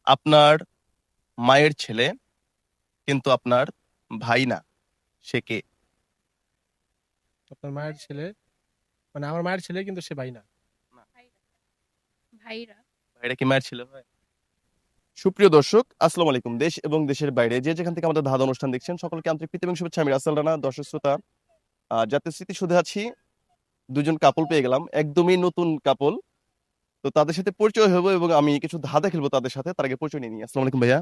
আপনার মায়ের ছেলে কিন্তু আপনার ভাই না, সে কে? আপনার মায়ের ছেলে, মানে আমার মায়ের ছেলে কিন্তু সে ভাই না। না, ভাইরা ভাইরা ভাইরা কি মায়ের ছেলে হয়? সুপ্রিয় দর্শক, আসসালামু আলাইকুম। দেশ এবং দেশের বাইরে যে যেখান থেকে আমাদের ধাঁধা অনুষ্ঠান দেখছেন সকলকে আন্তরিক প্রীতি এবং শুভেচ্ছা। আমি রাসেল রানা। দর্শক শ্রোতা, জাতীয় স্মৃতিসৌধে আছি, দুজন কাপল পেয়ে গেলাম, একদমই নতুন কাপল। তো তাদের সাথে পরিচয় হবো এবং আমি কিছু ধাঁধা খেলবো তাদের সাথে। তার আগে পরিচয় নিয়ে নিই। আসসালামু আলাইকুম ভাইয়া।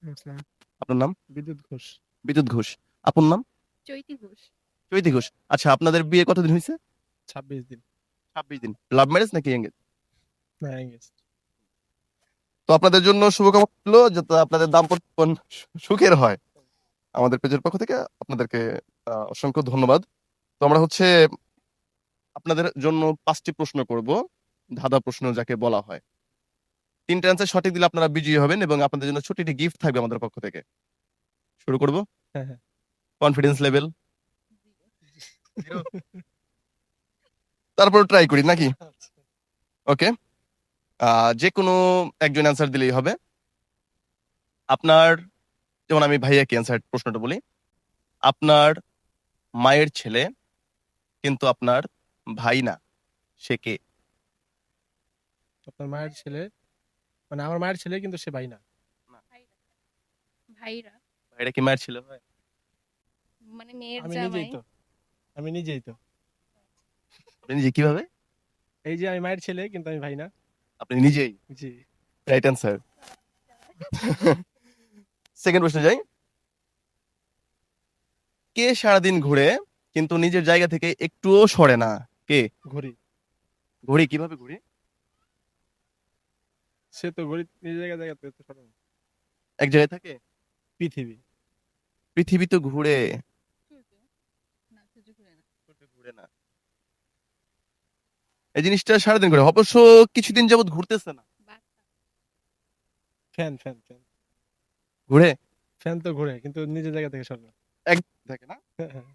ইসলাম আপনার নাম? বিদ্যুৎ ঘোষ। বিদ্যুৎ ঘোষ। আপনার নাম? চৈতি ঘোষ। চৈতি ঘোষ। আচ্ছা, আপনাদের বিয়ে কতদিন হয়েছে? 26 দিন। 26 দিন। লাভ ম্যারেজ নাকি এঙ্গেজ? না, engaged। তো আপনাদের জন্য শুভকামনা রইলো যাতে আপনাদের দাম্পত্য জীবন সুখের হয়। আমাদের পেজের পক্ষ থেকে আপনাদেরকে অসংখ্য ধন্যবাদ। তো আমরা আপনাদের জন্য 5টি প্রশ্ন করব, ধাঁধা প্রশ্ন যাকে বলা হয়। 3টে অ্যান্সার সঠিক দিলে আপনারা বিজয়ী হবেন এবং আপনাদের জন্য ছোট একটি গিফট থাকবে আমাদের পক্ষ থেকে। শুরু করব। হ্যাঁ, হ্যাঁ। কনফিডেন্স লেভেল তারপর ট্রাই করি নাকি? আচ্ছা। ওকে। যে কোনো একজন অ্যান্সার দিলেই হবে। আপনার, যেমন আমি ভাইয়াকে অ্যান্সার প্রশ্নটা বলি। আপনার মায়ের ছেলে কিন্তু আপনার ভাই না, সে কে? আপনার মায়ের ছেলে, মানে আমার মায়ের ছেলে কিন্তু সে ভাই না। ভাইরা ভাইরা ভাইরা কি মায়ের ছেলে হয়? মানে মেয়ের আমি নিজেই জামাই। তো আমি নিজেই তো আপনি নিজে কিভাবে? এই যে আমি মায়ের ছেলে কিন্তু আমি ভাই না। আপনি নিজেই। জি। Right answer. সেকেন্ড প্রশ্নে যাই। কে সারাদিন ঘুরে কিন্তু নিজের জায়গা থেকে একটুও সরে না? কে? ঘড়ি। ঘড়ি। কিভাবে ঘুরি? সে তো ঘড়ি নিজের জায়গাতে তো সরে না। এক জায়গায় থাকে? পৃথিবী। পৃথিবী তো ঘুরে। সূর্য। না, সূর্য ঘুরে না। ঘুরে না। এই জিনিসটা সারাদিন ঘুরে, অবশ্য কিছুদিন যাবত ঘুরতেছে না। বার্তা। ফ্যান ফ্যান ফ্যান ঘুরে। ফ্যান তো ঘুরে কিন্তু নিজের জায়গা থেকে সরে না। এক থাকে না। হ্যাঁ, হ্যাঁ।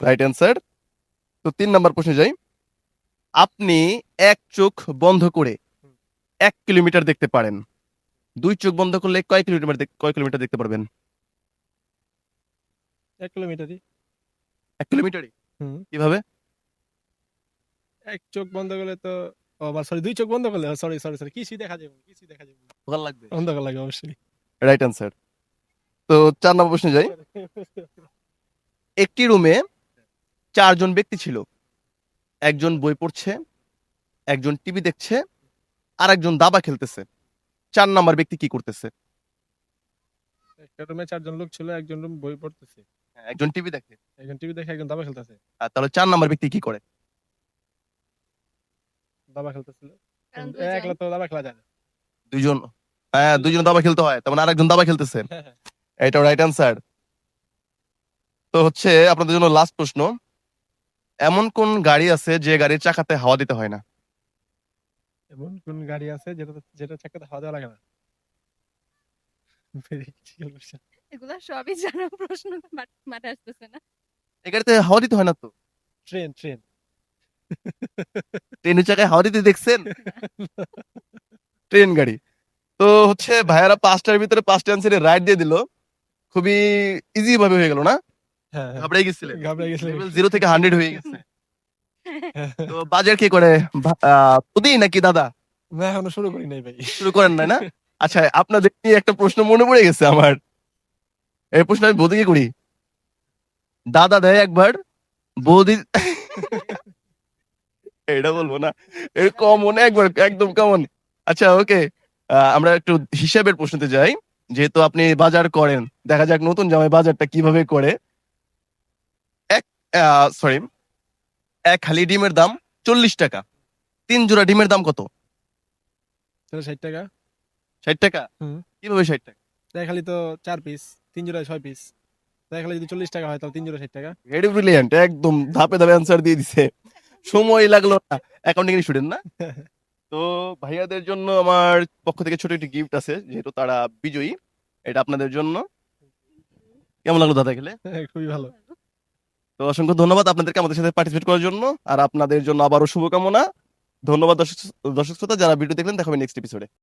Right answer. তো 3 নাম্বার প্রশ্নে যাই। আপনি এক চোখ বন্ধ করে হুম। 1 কিলোমিটার দেখতে পারেন। 2 চোখ বন্ধ করলে কয় কিলোমিটার দেখতে পারবেন? 1 কিলোমিটারই। 1 কিলোমিটারই। হুম। কিভাবে? এক চোখ বন্ধ করলে তো, ও বা সরি, 2 চোখ বন্ধ করলে, সরি সরি সরি, কিছুই দেখা যাবে না, কিছুই দেখা যাবে না। ভালো লাগবে। অন্ধকার লাগে অবশ্যই। Right answer. তো 4 নম্বর প্রশ্নে যাই। একটি রুমে 4 জন ব্যক্তি ছিল। একজন বই পড়ছে, একজন টিভি দেখছে, আর একজন দাবা খেলতেছে। 4 নাম্বার ব্যক্তি কি করতেছে? একটা রুমে 4 জন লোক ছিল, একজন রুম বই পড়তেছে, হ্যাঁ, একজন টিভি দেখে। একজন টিভি দেখে, একজন দাবা খেলতেছে। আর তাহলে 4 নাম্বার ব্যক্তি কি করে? দাবা খেলতেছিল। কারণ কিন্তু দুইজন। একলা তো দাবা খেলা যায় না। 2 জন। হ্যাঁ, 2 জন দাবা খেলতে হয়, তার মানে আরেকজন দাবা খেলতেছে। হ্যাঁ, হ্যাঁ। এটা রাইট অ্যান্সার। তো আপনাদের জন্য লাস্ট প্রশ্ন। এমন কোন গাড়ি আছে যে গাড়ির চাকাতে হাওয়া দিতে হয় না? এমন কোন গাড়ি আছে যেটা যেটা চাকাতে হাওয়া দেওয়া লাগে না? Very difficult question. এগুলা সবই জানা প্রশ্ন, বাট মাথায় আসতেছে না। এই গাড়িতে হাওয়া দিতে হয় না তো। Train train. ট্রেনের চাকায় হাওয়া দিতে দেখছেন? না। ট্রেন গাড়ি। তো ভাইয়ারা 5টার ভিতরে 5টা অ্যান্সারে রাইট দিয়ে দিল। খুবই ইজি ভাবে হয়ে গেল না? হ্যাঁ, হ্যাঁ। ঘাবড়ে গেছিলেন? ঘাবড়ে গেছিলাম লেভেল একটু। 0 থেকে 100 হয়ে গেছে। হ্যাঁ, তো বাজার কে করে? পুদি নাকি দাদা? না, এখনো শুরু করি নাই ভাই। শুরু করেন নাই না? আচ্ছা, আপনাদের নিয়ে একটা প্রশ্ন মনে পড়ে গেছে আমার। এই প্রশ্ন আমি বৌদিকে করি। দাদা দেয় একবার, বৌদি এটা বলবো না। এর কমন একবার, একদম কমন। আচ্ছা, ওকে। আমরা একটু হিসাবের প্রশ্নতে যাই। যেহেতু আপনি বাজার করেন, দেখা যাক নতুন জামাই বাজারটা কিভাবে করে। এক সরি, এক হালি ডিমের দাম 40 টাকা। 3 জোড়া ডিমের দাম কত? সেটা 60 টাকা। 60 টাকা। হুম। কিভাবে 60 টাকা? দেখালি তো 4 পিস, 3 জোড়ায় 6 পিস। দেখালি যদি 40 টাকা হয় তাহলে 3 জোড়া 60 টাকা। ভেরি ব্রিলিয়ান্ট, একদম ধাপে ধাপে অ্যান্সার দিয়ে দিছে। সময় লাগলো না। অ্যাকাউন্টিং এর স্টুডেন্ট না? তো ভাইয়াদের জন্য আমার পক্ষ থেকে ছোট একটি গিফট আছে, যেহেতু তারা বিজয়ী। এটা আপনাদের জন্য। কেমন লাগলো দাদা খেলে? খুবই ভালো। ভালো। তো অসংখ্য ধন্যবাদ আপনাদেরকে আমাদের সাথে পার্টিসিপেট করার জন্য। আর আপনাদের জন্য আবারও শুভকামনা। ধন্যবাদ দর্শক শ্রোতা যারা ভিডিও দেখলেন। দেখা হবে নেক্সট এপিসোডে।